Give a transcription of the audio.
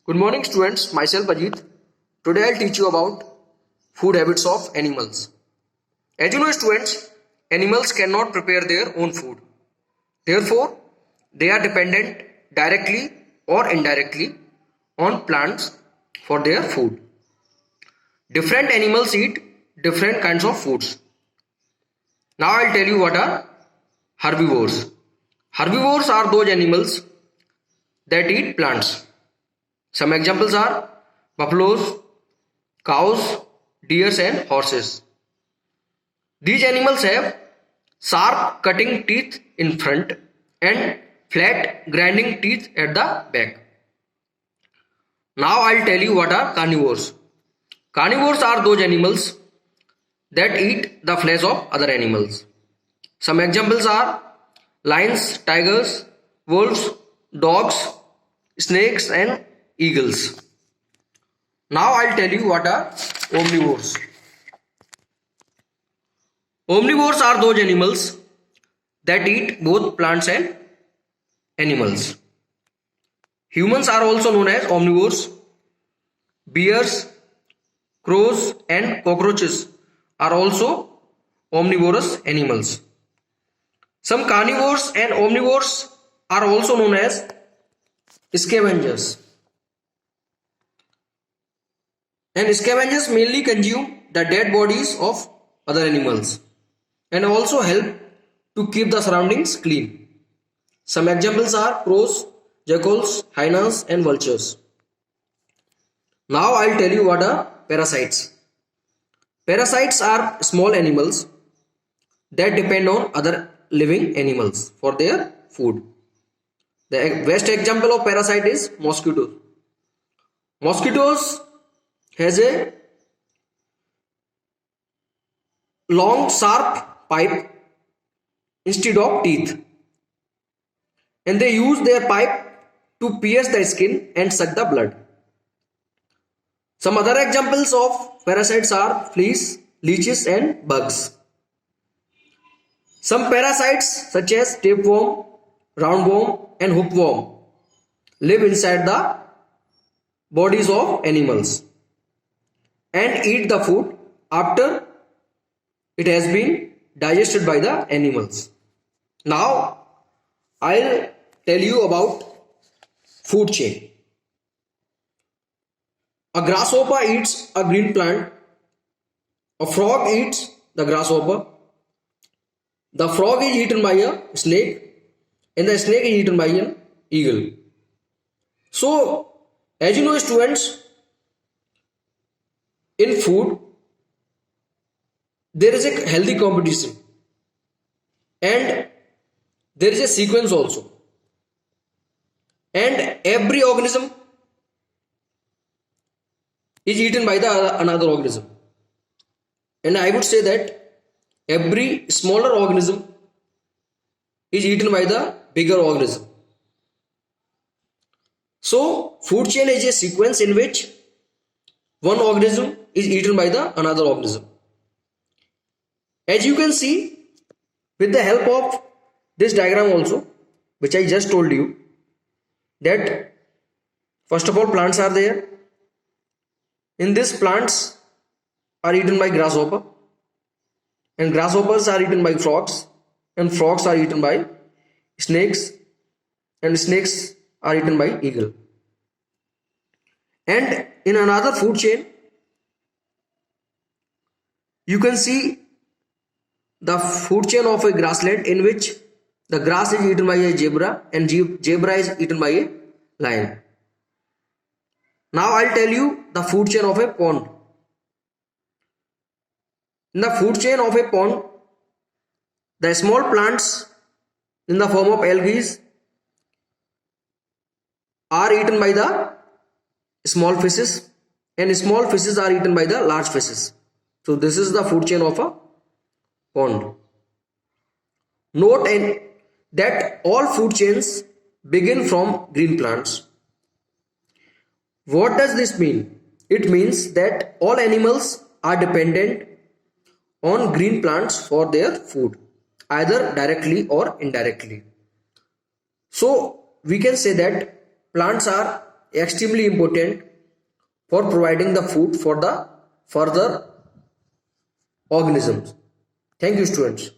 Good morning students, myself Ajit. Today I'll teach you about food habits of animals. As you know students, animals cannot prepare their own food. Therefore, they are dependent directly or indirectly on plants for their food. Different animals eat different kinds of foods. Now I'll tell you what are herbivores. Herbivores are those animals that eat plants. Some examples are buffaloes, cows, deers and horses. These animals have sharp cutting teeth in front and flat grinding teeth at the back. Now I'll tell you what are carnivores. Carnivores are those animals that eat the flesh of other animals. Some examples are lions, tigers, wolves, dogs, snakes and eagles. Now I'll tell you what are omnivores. Omnivores are those animals that eat both plants and animals. Humans are also known as omnivores. Bears, crows and cockroaches are also omnivorous animals. Some carnivores and omnivores are also known as scavengers. And scavengers mainly consume the dead bodies of other animals and also help to keep the surroundings clean. Some examples are crows, jackals, hyenas and vultures. Now I'll tell you what are parasites. Parasites are small animals that depend on other living animals for their food. The best example of parasite is mosquitoes. Mosquitoes has a long sharp pipe instead of teeth, and they use their pipe to pierce the skin and suck the blood. Some other examples of parasites are fleas, leeches and bugs. Some parasites such as tapeworm, roundworm and hookworm live inside the bodies of animals and eat the food after it has been digested by the animals. Now I'll tell you about food chain. A grasshopper eats a green plant. A frog eats the grasshopper. The frog is eaten by a snake and the snake is eaten by an eagle. So, as you know students, in food there is a healthy competition and there is a sequence also, and every organism is eaten by the another organism, and I would say that every smaller organism is eaten by the bigger organism. So food chain is a sequence in which one organism is eaten by the another organism. As you can see, with the help of this diagram also, which I just told you, that first of all plants are there. In this, plants are eaten by grasshopper, and grasshoppers are eaten by frogs, and frogs are eaten by snakes, and snakes are eaten by eagle. And in another food chain, you can see the food chain of a grassland in which the grass is eaten by a zebra and zebra is eaten by a lion. Now I'll tell you the food chain of a pond. In the food chain of a pond, the small plants in the form of algae are eaten by the small fishes, and small fishes are eaten by the large fishes. So this is the food chain of a pond. Note that all food chains begin from green plants. What does this mean? It means that all animals are dependent on green plants for their food, either directly or indirectly. So we can say that plants are extremely important for providing the food for the further organisms. Thank you, students.